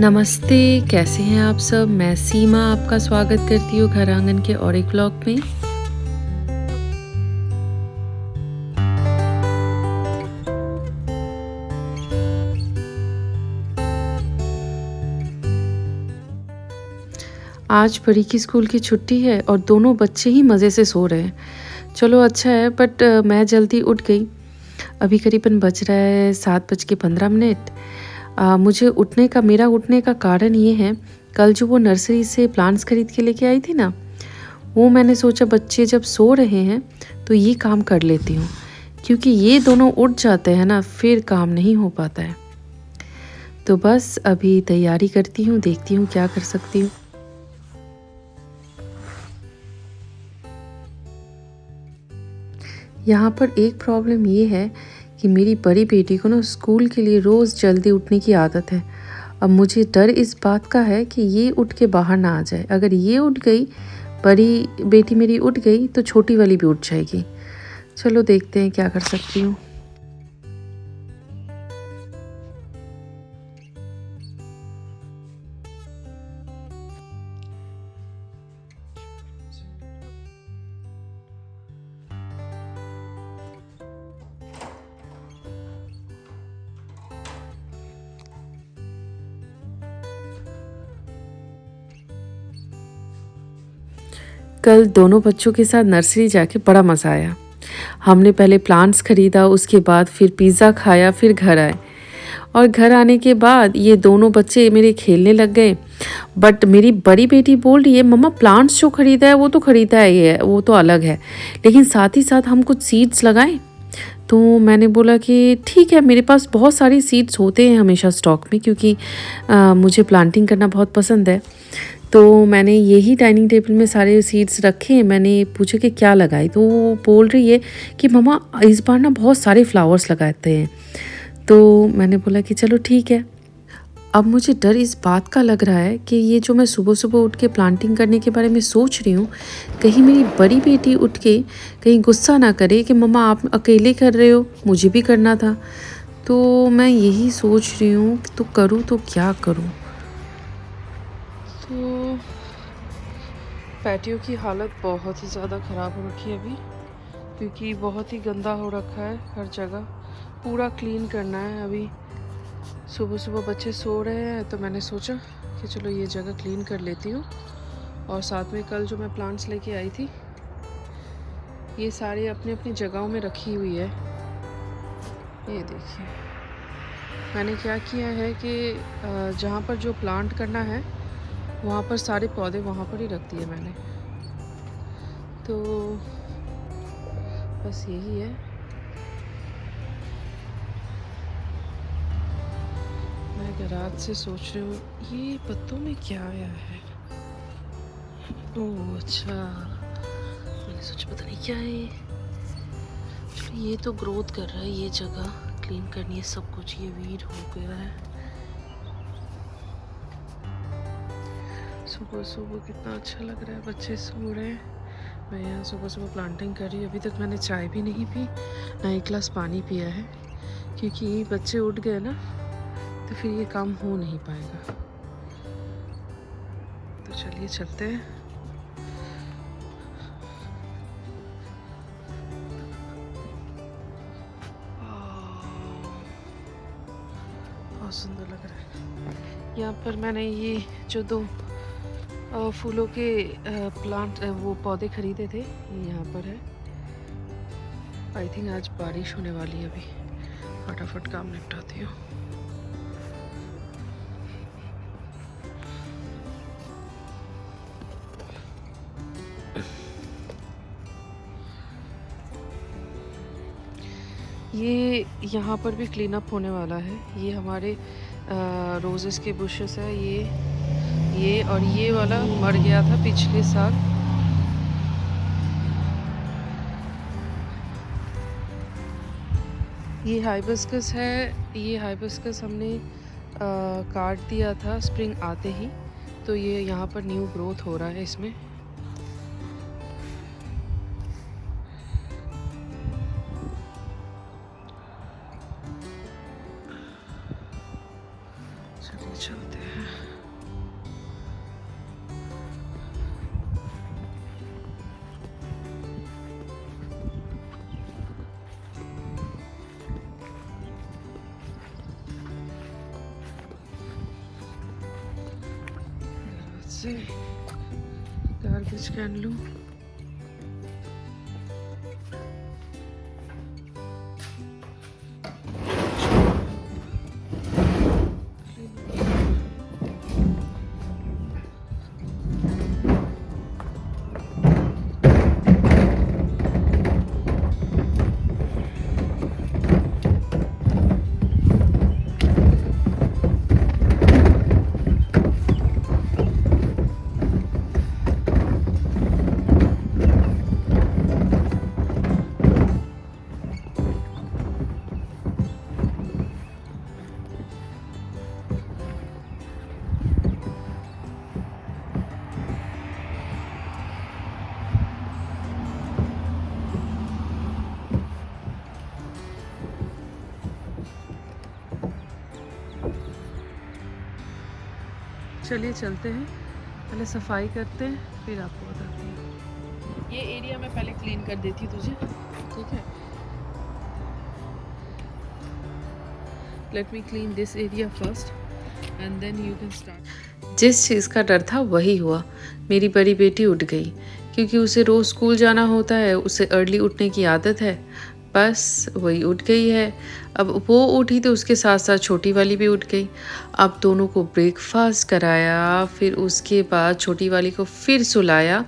नमस्ते, कैसे हैं आप सब? मैं सीमा आपका स्वागत करती हूँ घर आंगन के और एक व्लॉग में। आज बड़ी की स्कूल की छुट्टी है और दोनों बच्चे ही मज़े से सो रहे हैं। चलो अच्छा है, बट मैं जल्दी उठ गई। अभी करीबन बज रहा है 7:15। मेरा उठने का कारण ये है, कल जो वो नर्सरी से प्लांट्स खरीद के लेके आई थी ना, वो मैंने सोचा बच्चे जब सो रहे हैं तो ये काम कर लेती हूँ, क्योंकि ये दोनों उठ जाते हैं ना फिर काम नहीं हो पाता है। तो बस अभी तैयारी करती हूँ, देखती हूँ क्या कर सकती हूँ। यहाँ पर एक प्रॉब्लम ये है कि मेरी बड़ी बेटी को ना स्कूल के लिए रोज़ जल्दी उठने की आदत है। अब मुझे डर इस बात का है कि ये उठ के बाहर ना आ जाए। अगर ये उठ गई, बड़ी बेटी मेरी उठ गई, तो छोटी वाली भी उठ जाएगी। चलो देखते हैं क्या कर सकती हूँ। कल दोनों बच्चों के साथ नर्सरी जाके बड़ा मज़ा आया। हमने पहले प्लांट्स खरीदा, उसके बाद फिर पिज़्ज़ा खाया, फिर घर आए। और घर आने के बाद ये दोनों बच्चे मेरे खेलने लग गए। बट मेरी बड़ी बेटी बोल रही है, मम्मा प्लांट्स जो खरीदा है वो तो खरीदा है, ये वो तो अलग है, लेकिन साथ ही साथ हम कुछ सीड्स लगाएं। तो मैंने बोला कि ठीक है, मेरे पास बहुत सारी सीड्स होते हैं हमेशा स्टॉक में, क्योंकि मुझे प्लांटिंग करना बहुत पसंद है। तो मैंने यही डाइनिंग टेबल में सारे सीड्स रखे हैं। मैंने पूछा कि क्या लगाई, तो वो बोल रही है कि मम्मा इस बार ना बहुत सारे फ्लावर्स लगाते हैं। तो मैंने बोला कि चलो ठीक है। अब मुझे डर इस बात का लग रहा है कि ये जो मैं सुबह सुबह उठ के प्लांटिंग करने के बारे में सोच रही हूँ, कहीं मेरी बड़ी बेटी उठ के कहीं गुस्सा ना करे कि मम्मा आप अकेले कर रहे हो, मुझे भी करना था। तो मैं यही सोच रही हूँ कि तो करूँ तो क्या करूँ। तो पैटियो की हालत बहुत ही ज़्यादा ख़राब हो रखी है अभी, क्योंकि बहुत ही गंदा हो रखा है। हर जगह पूरा क्लीन करना है। अभी सुबह सुबह बच्चे सो रहे हैं, तो मैंने सोचा कि चलो ये जगह क्लीन कर लेती हूँ। और साथ में कल जो मैं प्लांट्स लेके आई थी, ये सारे अपनी अपनी जगहों में रखी हुई है। ये देखिए, मैंने क्या किया है कि जहाँ पर जो प्लांट करना है वहाँ पर सारे पौधे वहाँ पर ही रख दिए मैंने। तो बस यही है। मैं रात से सोच रही हूँ ये पत्तों में क्या आया है। ओह अच्छा, मैंने सोचा पता नहीं क्या है। ये तो ग्रोथ कर रहा है, ये जगह क्लीन करनी है सब कुछ। ये वीड हो गया है। सुबह सुबह कितना अच्छा लग रहा है, बच्चे सो रहे हैं, मैं यहाँ सुबह सुबह प्लांटिंग कर रही हूँ। अभी तक मैंने चाय भी नहीं पी, ना एक गिलास पानी पिया है, क्योंकि बच्चे उठ गए ना तो फिर ये काम हो नहीं पाएगा। तो चलिए चलते हैं। बहुत सुंदर लग रहा है। यहाँ पर मैंने ये जो दो फूलों के प्लांट वो पौधे खरीदे थे, ये यहाँ पर है। आई थिंक आज बारिश होने वाली है। अभी फटाफट काम निपटाती हूँ। ये यहाँ पर भी क्लीन अप होने वाला है। ये हमारे रोजेस के बुशेस है। ये और ये वाला मर गया था पिछले साल। ये हाइबिस्कस है। ये हाइबिस्कस हमने काट दिया था स्प्रिंग आते ही, तो ये यहाँ पर न्यू ग्रोथ हो रहा है इसमें। चलिए चलते हैं। से गार्बेज कैन लूँ। चलिए चलते हैं, पहले सफाई करते हैं फिर आपको बताते हैं। ये एरिया मैं पहले क्लीन कर देती हूँ तुझे, ठीक है? Let me clean this area first and then you can start. जिस चीज़ का डर था वही हुआ। मेरी बड़ी बेटी उठ गई क्योंकि उसे रोज़ स्कूल जाना होता है, उसे अर्ली उठने की आदत है। बस वही उठ गई है। अब वो उठी तो उसके साथ साथ छोटी वाली भी उठ गई। अब दोनों को ब्रेकफास्ट कराया, फिर उसके बाद छोटी वाली को फिर सुलाया।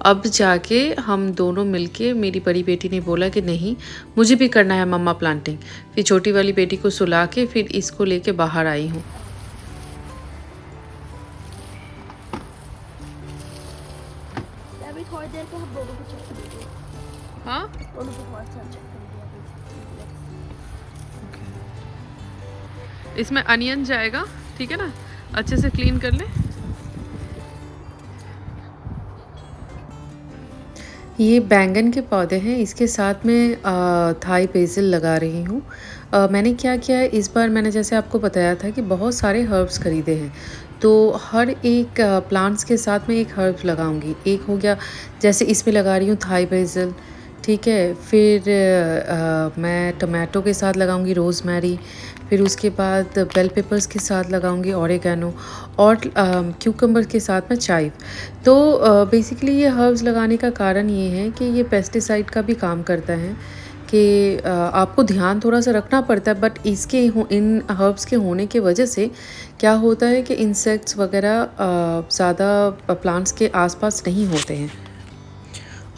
अब जाके हम दोनों मिलके, मेरी बड़ी बेटी ने बोला कि नहीं मुझे भी करना है मम्मा प्लांटिंग। फिर छोटी वाली बेटी को सुला के फिर इसको लेके बाहर आई हूँ। हाँ इसमें अनियन जाएगा, ठीक है ना? अच्छे से क्लीन कर ले। ये बैंगन के पौधे हैं, इसके साथ में थाई बेसिल लगा रही हूँ। मैंने क्या किया है इस बार, मैंने जैसे आपको बताया था कि बहुत सारे हर्ब्स खरीदे हैं, तो हर एक प्लांट्स के साथ में एक हर्ब लगाऊंगी। एक हो गया जैसे इसमें लगा रही हूँ थाई बेसिल, ठीक है? फिर मैं टमाटो के साथ लगाऊंगी रोज़मेरी, फिर उसके बाद बेल पेपर्स के साथ लगाऊंगी ऑरिगेनो, और क्यूकम्बर के साथ में चाइव। तो बेसिकली ये हर्ब्स लगाने का कारण ये है कि ये पेस्टिसाइड का भी काम करता है कि आपको ध्यान थोड़ा सा रखना पड़ता है, बट इन हर्ब्स के होने के वजह से क्या होता है कि इंसेक्ट्स वगैरह ज़्यादा प्लांट्स के आसपास नहीं होते हैं,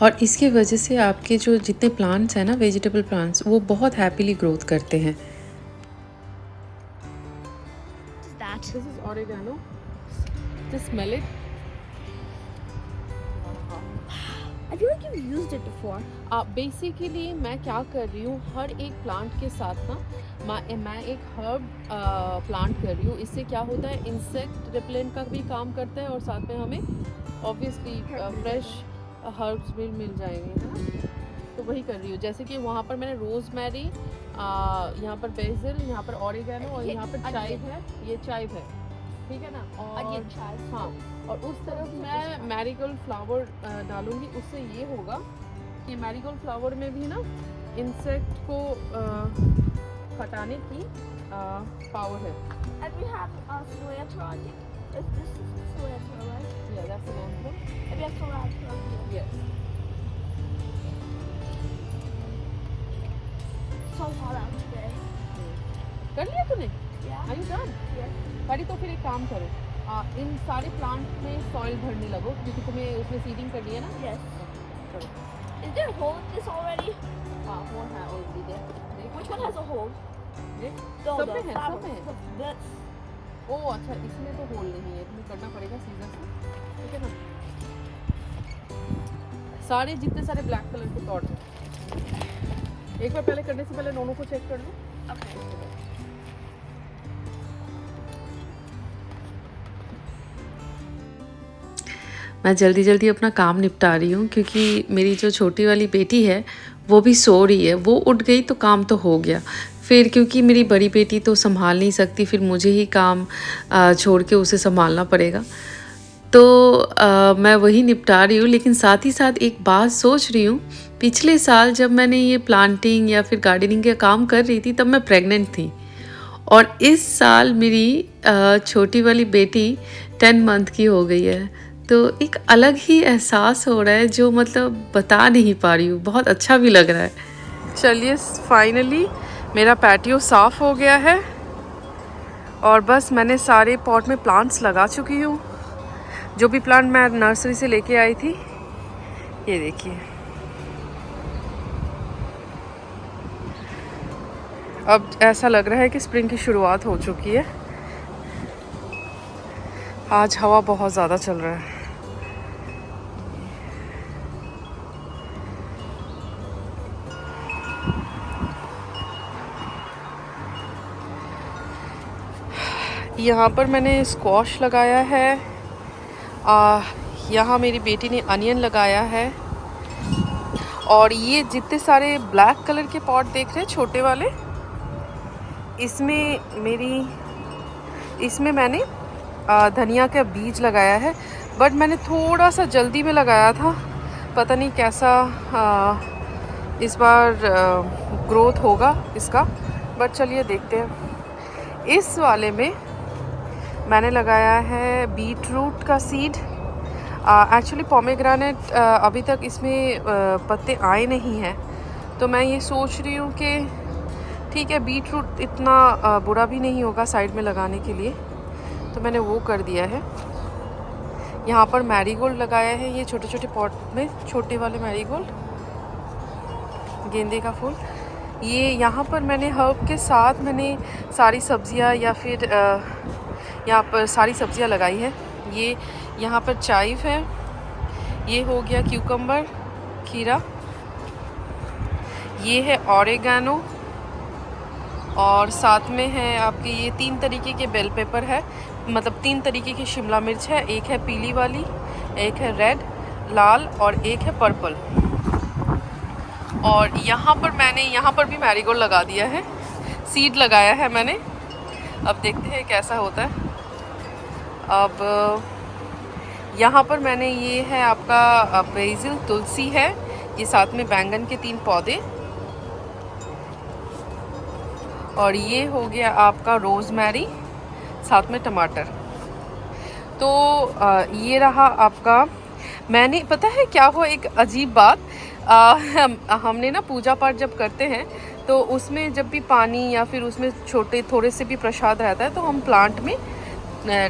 और इसके वजह से आपके जो जितने प्लांट्स हैं ना, वेजिटेबल प्लांट्स, वो बहुत हैप्पीली ग्रोथ करते हैं। This is oregano. Just smell it. I feel like you've used it before. Basically मैं क्या कर रही हूँ, हर एक प्लांट के साथ ना मैं एक हर्ब प्लांट कर रही हूँ। इससे क्या होता है, इंसेक्ट रिपेलेंट का भी काम करता है और साथ में हमें ऑब्वियसली फ्रेश हर्ब्स भी मिल जाएंगे, है ना? तो वही कर रही हूँ। जैसे कि वहाँ पर मैंने रोज़मेरी, यहाँ पर बेसिल, यहाँ पर ऑरिगेनो और यहाँ पर चाइव है। ये चाइव है, ठीक है ना? और हाँ, और उस तरफ मैं मैरीगोल्ड फ्लावर डालूंगी। उससे ये होगा कि मैरीगोल्ड फ्लावर में भी ना इंसेक्ट को हटाने की पावर है। And we have cilantro, I think. This is cilantro, right? Yeah, that's the one. And we have cilantro here. Yes. So hot out today. कर लिया तूने? Yeah. Are you done? Yes. परी तो फिर एक काम करो, इन सारे प्लांट में सॉइल भरने लगो क्योंकि तुम्हें उसमें सीडिंग करनी है ना। Yes. करो। Is there a hole in this already? हाँ, वो है already there. Which one has a hole? देख, No, सब the में है, सब flower. में है। This. ओह अच्छा, इसमें तो होल नहीं है, तुम्हें करना पड़ेगा सीजर से, ठीक है ना? सारे जितने सारे ब्लैक कलर के पॉट हैं, एक बार पहले करने से पहले दोनों को चेक कर लो। Okay. मैं जल्दी जल्दी अपना काम निपटा रही हूँ क्योंकि मेरी जो छोटी वाली बेटी है वो भी सो रही है। वो उठ गई तो काम तो हो गया। फिर क्योंकि मेरी बड़ी बेटी तो संभाल नहीं सकती, फिर मुझे ही काम छोड़ के उसे संभालना पड़ेगा। तो मैं वही निपटा रही हूँ, लेकिन साथ ही साथ एक बात सोच रही हूँ। पिछले साल जब मैंने ये प्लांटिंग या फिर गार्डनिंग का काम कर रही थी तब मैं प्रेग्नेंट थी, और इस साल मेरी छोटी वाली बेटी 10 मंथ की हो गई है। तो एक अलग ही एहसास हो रहा है जो मतलब बता नहीं पा रही हूँ, बहुत अच्छा भी लग रहा है। चलिए फाइनली मेरा पैटियो साफ़ हो गया है और बस मैंने सारे पॉट में प्लांट्स लगा चुकी हूँ। जो भी प्लांट मैं नर्सरी से लेके आई थी, ये देखिए। अब ऐसा लग रहा है कि स्प्रिंग की शुरुआत हो चुकी है। आज हवा बहुत ज़्यादा चल रहा है। यहाँ पर मैंने स्क्वाश लगाया है। यहाँ मेरी बेटी ने अनियन लगाया है। और ये जितने सारे ब्लैक कलर के पॉट देख रहे हैं छोटे वाले, इसमें मैंने धनिया का बीज लगाया है। बट मैंने थोड़ा सा जल्दी में लगाया था, पता नहीं कैसा इस बार ग्रोथ होगा इसका। बट चलिए देखते हैं। इस वाले में मैंने लगाया है बीट रूट का सीड। एक्चुअली पोमेग्रेनेट अभी तक इसमें पत्ते आए नहीं हैं, तो मैं ये सोच रही हूँ कि ठीक है, बीट रूट इतना बुरा भी नहीं होगा साइड में लगाने के लिए, तो मैंने वो कर दिया है। यहाँ पर मैरीगोल्ड लगाया है, ये छोटे छोटे पॉट में, छोटे वाले मैरीगोल्ड, गेंदे का फूल। ये यहाँ पर मैंने हर्ब के साथ मैंने सारी सब्जियाँ या फिर यहाँ पर सारी सब्जियाँ लगाई है। ये यहाँ पर चाइव है, ये हो गया क्यूकम्बर, खीरा, ये है ऑरेगानो, और साथ में है आपके ये 3 तरीके के बेल पेपर है, मतलब 3 तरीके की शिमला मिर्च है। एक है पीली वाली, एक है रेड, लाल, और एक है पर्पल। और यहाँ पर भी मैरीगोल्ड लगा दिया है, सीड लगाया है मैंने। अब देखते हैं कैसा होता है। अब यहाँ पर मैंने ये है आपका बेसिल, तुलसी है, ये साथ में बैंगन के 3 पौधे, और ये हो गया आपका रोज़मेरी, साथ में टमाटर। तो ये रहा आपका। मैंने, पता है क्या हुआ, एक अजीब बात, हमने ना पूजा पाठ जब करते हैं तो उसमें जब भी पानी या फिर उसमें छोटे थोड़े से भी प्रसाद रहता है तो हम प्लांट में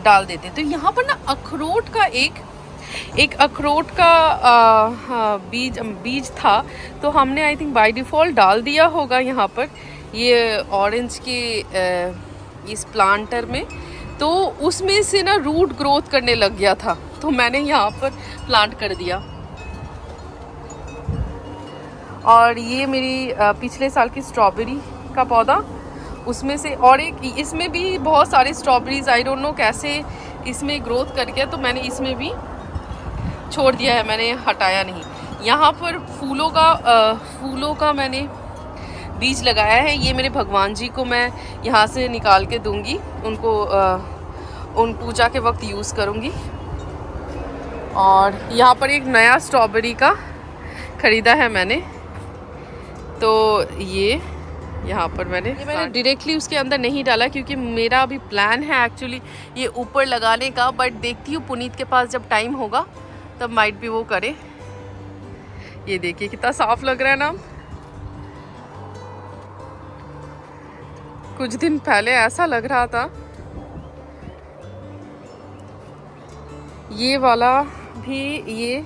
डाल देते हैं। तो यहाँ पर ना अखरोट का एक अखरोट का बीज था, तो हमने आई थिंक बाय डिफ़ॉल्ट डाल दिया होगा यहाँ पर, ये ऑरेंज के इस प्लांटर में। तो उसमें से ना रूट ग्रोथ करने लग गया था, तो मैंने यहाँ पर प्लांट कर दिया। और ये मेरी पिछले साल की स्ट्रॉबेरी का पौधा, उसमें से, और एक इसमें भी बहुत सारे स्ट्रॉबेरीज, आई डोंट नो कैसे इसमें ग्रोथ कर गया, तो मैंने इसमें भी छोड़ दिया है, मैंने हटाया नहीं। यहाँ पर फूलों का मैंने बीज लगाया है। ये मेरे भगवान जी को मैं यहाँ से निकाल के दूंगी, उनको उन पूजा के वक्त यूज़ करूँगी। और यहाँ पर एक नया स्ट्रॉबेरी का ख़रीदा है मैंने, तो ये यहाँ पर मैंने डायरेक्टली उसके अंदर नहीं डाला, क्योंकि मेरा अभी प्लान है एक्चुअली ये ऊपर लगाने का। बट देखती हूँ पुनीत के पास जब टाइम होगा तब माइट भी वो करे। ये देखिए कितना साफ लग रहा है ना। कुछ दिन पहले ऐसा लग रहा था। ये वाला भी, ये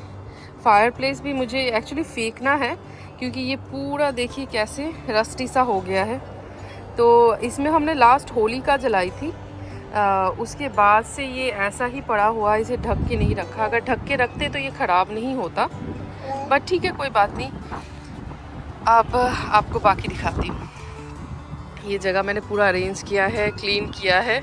फायरप्लेस भी मुझे एक्चुअली फेंकना है, क्योंकि ये पूरा देखिए कैसे रस्टी सा हो गया है। तो इसमें हमने लास्ट होली का जलाई थी, उसके बाद से ये ऐसा ही पड़ा हुआ, इसे ढक के नहीं रखा। अगर ढक के रखते तो ये ख़राब नहीं होता, बट ठीक है, कोई बात नहीं। अब आपको बाकी दिखाती हूँ। ये जगह मैंने पूरा अरेंज किया है, क्लीन किया है।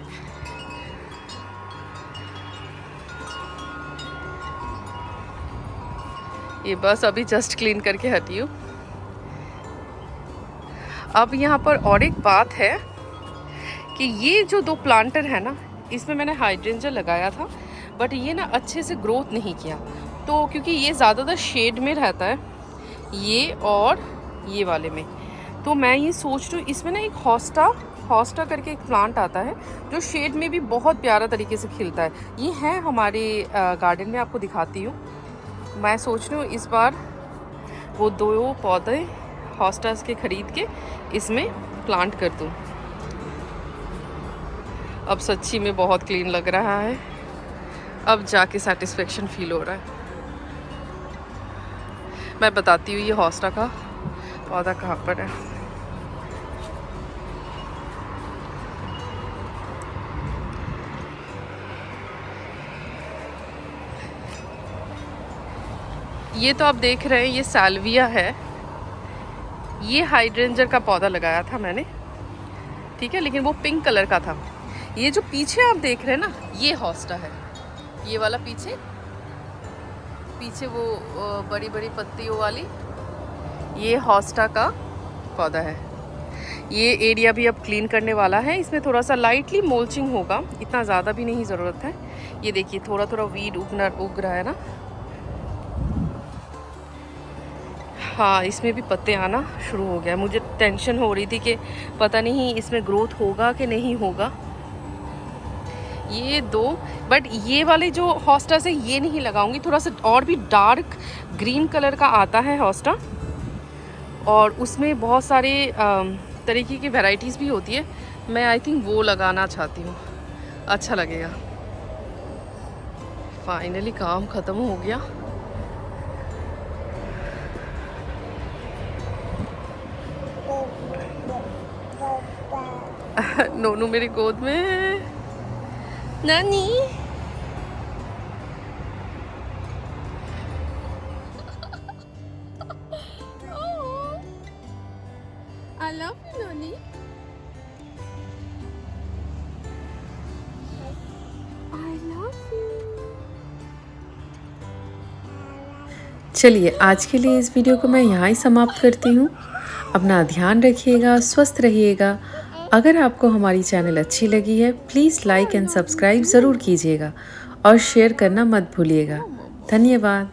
ये बस अभी जस्ट क्लीन करके हटी हूँ। अब यहाँ पर और एक बात है कि ये जो 2 प्लांटर है ना, इसमें मैंने हाइड्रेंजर लगाया था, बट ये ना अच्छे से ग्रोथ नहीं किया। तो क्योंकि ये ज़्यादातर शेड में रहता है, ये और ये वाले में, तो मैं ये सोच रही हूँ इसमें ना एक होस्टा हॉस्टा करके एक प्लांट आता है जो शेड में भी बहुत प्यारा तरीके से खिलता है। ये है हमारे गार्डन में, आपको दिखाती हूँ। मैं सोच रही हूँ इस बार वो 2 पौधे हॉस्टास के ख़रीद के इसमें प्लांट कर दूँ। अब सच्ची में बहुत क्लीन लग रहा है, अब जाके सेटिस्फेक्शन फील हो रहा है। मैं बताती हूँ ये हॉस्टा का पौधा कहाँ पर है। ये तो आप देख रहे हैं, ये साल्विया है। ये हाइड्रेंजर का पौधा लगाया था मैंने, ठीक है, लेकिन वो पिंक कलर का था। ये जो पीछे आप देख रहे हैं ना, ये हॉस्टा है। ये वाला पीछे पीछे वो बड़ी बड़ी पत्तियों वाली, ये हॉस्टा का पौधा है। ये एरिया भी अब क्लीन करने वाला है। इसमें थोड़ा सा लाइटली मोल्चिंग होगा, इतना ज़्यादा भी नहीं ज़रूरत है। ये देखिए थोड़ा थोड़ा वीड उग रहा है ना। हाँ, इसमें भी पत्ते आना शुरू हो गया। मुझे टेंशन हो रही थी कि पता नहीं इसमें ग्रोथ होगा कि नहीं होगा। ये 2, बट ये वाले जो हॉस्टा से ये नहीं लगाऊंगी। थोड़ा सा और भी डार्क ग्रीन कलर का आता है हॉस्टा, और उसमें बहुत सारे तरीके की वैरायटीज़ भी होती है। मैं आई थिंक वो लगाना चाहती हूँ, अच्छा लगेगा। फाइनली काम ख़त्म हो गया। नोनू मेरी गोद में, नानी। Oh, I love you, Nani. I love you. चलिए आज के लिए इस वीडियो को मैं यहाँ ही समाप्त करती हूँ। अपना ध्यान रखिएगा, स्वस्थ रहिएगा। अगर आपको हमारी चैनल अच्छी लगी है, प्लीज़ लाइक एंड सब्सक्राइब ज़रूर कीजिएगा और शेयर करना मत भूलिएगा। धन्यवाद।